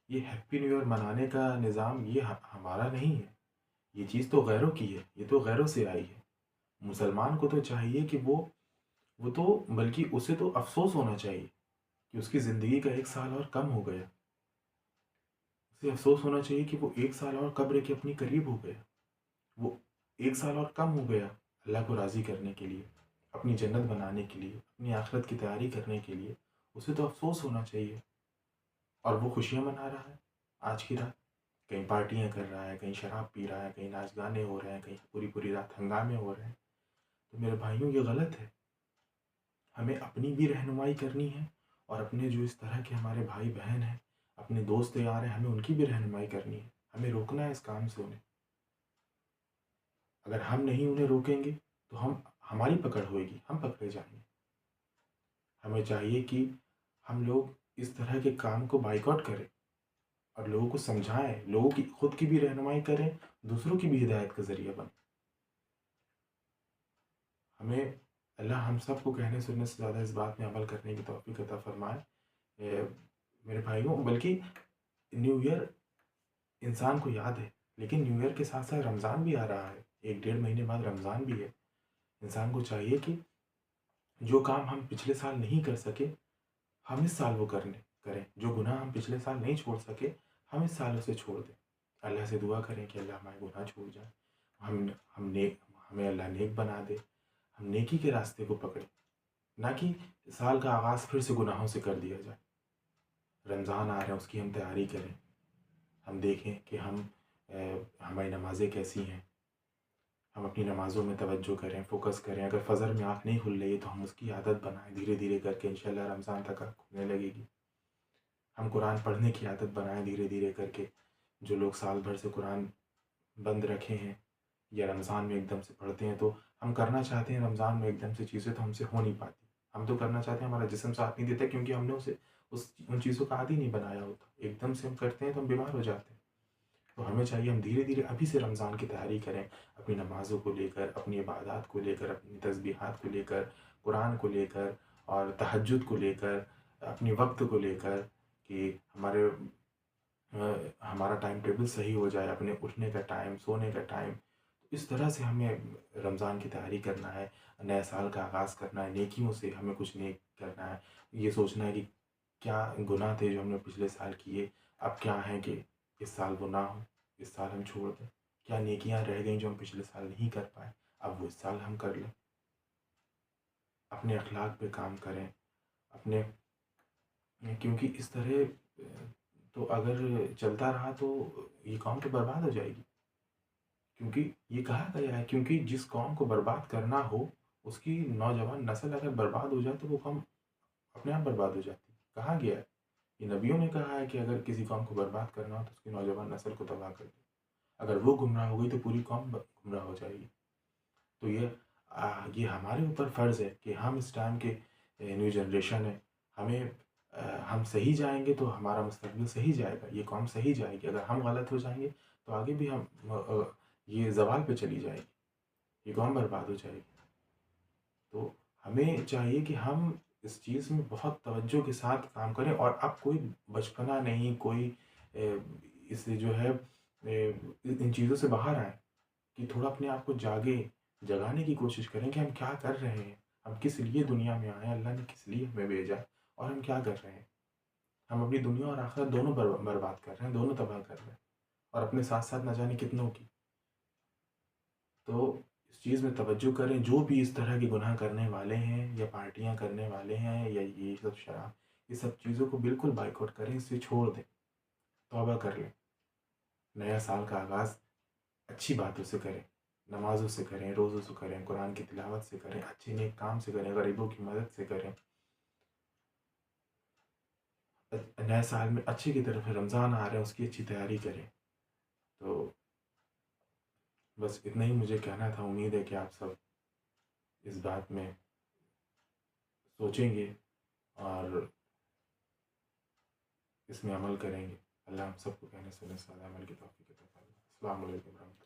یہ happy new year منانے کا نظام یہ ہمارا نہیں ہے، یہ چیز تو غیروں کی ہے، یہ تو غیروں سے آئی ہے۔ مسلمان کو تو چاہیے کہ وہ تو بلکہ اسے تو افسوس ہونا چاہیے کہ اس کی زندگی کا 1 سال اور کم ہو گیا۔ اسے افسوس ہونا چاہیے کہ وہ 1 سال اور قبر کے اپنی قریب ہو گیا، وہ 1 سال اور کم ہو گیا اللہ کو راضی کرنے کے لیے، اپنی جنت بنانے کے لیے، اپنی آخرت کی تیاری کرنے کے لیے۔ اسے تو افسوس ہونا چاہیے، اور وہ خوشیاں منا رہا ہے آج کی رات، کہیں پارٹیاں کر رہا ہے، کہیں شراب پی رہا ہے، کہیں ناچ گانے ہو رہے ہیں، کہیں پوری پوری رات ہنگامے ہو رہے ہیں۔ تو میرے بھائیوں یہ غلط ہے، ہمیں اپنی بھی رہنمائی کرنی ہے، اور اپنے جو اس طرح کے ہمارے بھائی بہن ہیں، اپنے دوست یار ہیں، ہمیں ان کی بھی رہنمائی کرنی ہے، ہمیں روکنا ہے اس کام سے انہیں۔ اگر ہم نہیں انہیں روکیں گے تو ہماری پکڑ ہوئے گی، ہم پکڑے جائیں گے۔ ہمیں چاہیے کہ ہم لوگ اس طرح کے کام کو بائیکاٹ کریں، اور لوگوں کو سمجھائیں، لوگوں کی خود کی بھی رہنمائی کریں، دوسروں کی بھی ہدایت کا ذریعہ بنیں۔ ہمیں اللہ ہم سب کو کہنے سننے سے زیادہ اس بات میں عمل کرنے کی توفیق عطا فرمائے۔ میرے بھائیوں، بلکہ نیو ایئر انسان کو یاد ہے، لیکن نیو ایئر کے ساتھ ساتھ رمضان بھی آ رہا ہے، 1 ڈیڑھ مہینے بعد رمضان بھی ہے۔ انسان کو چاہیے کہ جو کام ہم پچھلے سال نہیں کر سکے، ہم اس سال وہ کریں۔ جو گناہ ہم پچھلے سال نہیں چھوڑ سکے، ہم اس سال اسے چھوڑ دیں۔ اللہ سے دعا کریں کہ اللہ ہمارے گناہ چھوڑ جائے، ہمیں اللہ نیک بنا دے، ہم نیکی کے راستے کو پکڑیں، نہ کہ سال کا آغاز پھر سے گناہوں سے کر دیا جائے۔ رمضان آ رہے ہیں، اس کی ہم تیاری کریں، ہم دیکھیں کہ ہماری نمازیں کیسی ہیں، ہم اپنی نمازوں میں توجہ کریں، فوکس کریں۔ اگر فجر میں آنکھ نہیں کھل رہی ہے تو ہم اس کی عادت بنائیں، دھیرے دھیرے کر کے انشاءاللہ رمضان تک آنکھ کھلنے لگے گی۔ ہم قرآن پڑھنے کی عادت بنائیں دھیرے دھیرے کر کے۔ جو لوگ سال بھر سے قرآن بند رکھے ہیں یا رمضان میں ایک دم سے پڑھتے ہیں، تو ہم کرنا چاہتے ہیں رمضان میں ایک دم سے چیزیں، تو ہم سے ہو نہیں پاتی۔ ہم تو کرنا چاہتے ہیں، ہمارا جسم ساتھ نہیں دیتا، کیونکہ ہم نے اسے ان چیزوں کا عادی نہیں بنایا ہوتا۔ ایک دم سے ہم کرتے ہیں تو ہم بیمار ہو جاتے ہیں۔ تو ہمیں چاہیے ہم دھیرے دھیرے ابھی سے رمضان کی تیاری کریں، اپنی نمازوں کو لے کر، اپنی عبادات کو لے کر، اپنی تسبیحات کو لے کر، قرآن کو لے کر، اور تہجد کو لے کر، اپنی وقت کو لے کر، کہ ہمارا ٹائم ٹیبل صحیح ہو جائے، اپنے اٹھنے کا ٹائم، سونے کا ٹائم۔ اس طرح سے ہمیں رمضان کی تیاری کرنا ہے، نئے سال کا آغاز کرنا ہے، نیکیوں سے ہمیں کچھ نیک کرنا ہے۔ یہ سوچنا ہے کہ کیا گناہ تھے جو ہم نے پچھلے سال کیے، اب کیا ہیں کہ اس سال وہ نہ ہو، اس سال ہم چھوڑ دیں۔ کیا نیکیاں رہ گئیں جو ہم پچھلے سال نہیں کر پائے، اب وہ اس سال ہم کر لیں۔ اپنے اخلاق پہ کام کریں، کیونکہ اس طرح تو اگر چلتا رہا تو یہ قوم تو برباد ہو جائے گی۔ کیونکہ یہ کہا گیا ہے، کیونکہ جس قوم کو برباد کرنا ہو، اس کی نوجوان نسل اگر برباد ہو جائے تو وہ قوم اپنے آپ برباد ہو جاتی ہے۔ کہا گیا ہے، یہ نبیوں نے کہا ہے کہ اگر کسی قوم کو برباد کرنا ہو تو اس کی نوجوان نسل کو تباہ کر دو۔ اگر وہ گمراہ ہو گئی تو پوری قوم گمراہ ہو جائے گی۔ تو یہ ہمارے اوپر فرض ہے کہ ہم اس ٹائم کے نیو جنریشن ہے، ہم صحیح جائیں گے تو ہمارا مستقبل صحیح جائے گا، یہ قوم صحیح جائے گی۔ اگر ہم غلط ہو جائیں گے تو آگے بھی یہ زوال پہ چلی جائے گی، یہ قوم برباد ہو جائے گی۔ تو ہمیں چاہیے کہ ہم اس چیز میں بہت توجہ کے ساتھ کام کریں، اور اب کوئی بچپنا نہیں، کوئی اس جو ہے ان چیزوں سے باہر آئیں، کہ تھوڑا اپنے آپ کو جگانے کی کوشش کریں کہ ہم کیا کر رہے ہیں، ہم کس لیے دنیا میں آئے ہیں، اللہ نے کس لیے ہمیں بھیجا، اور ہم کیا کر رہے ہیں۔ ہم اپنی دنیا اور آخرت دونوں برباد کر رہے ہیں، دونوں تباہ کر رہے ہیں، اور اپنے ساتھ ساتھ نہ جانے کتنوں کی۔ تو اس چیز میں توجہ کریں، جو بھی اس طرح کے گناہ کرنے والے ہیں، یا پارٹیاں کرنے والے ہیں، یا یہ سب شراب، یہ سب چیزوں کو بالکل بائیکاٹ کریں، اسے چھوڑ دیں، توبہ کر لیں۔ نیا سال کا آغاز اچھی باتوں سے کریں، نمازوں سے کریں، روزوں سے کریں، قرآن کی تلاوت سے کریں، اچھے نیک کام سے کریں، غریبوں کی مدد سے کریں۔ نئے سال میں اچھے کی طرف رمضان آ رہا ہے، اس کی اچھی تیاری کریں۔ تو بس اتنا ہی مجھے کہنا تھا۔ امید ہے کہ آپ سب اس بات میں سوچیں گے اور اس میں عمل کریں گے۔ اللہ ہم سب کو کہنے سننے سے زیادہ عمل کی توفیق عطا فرمائے۔ السلام علیکم ورحمۃ اللہ۔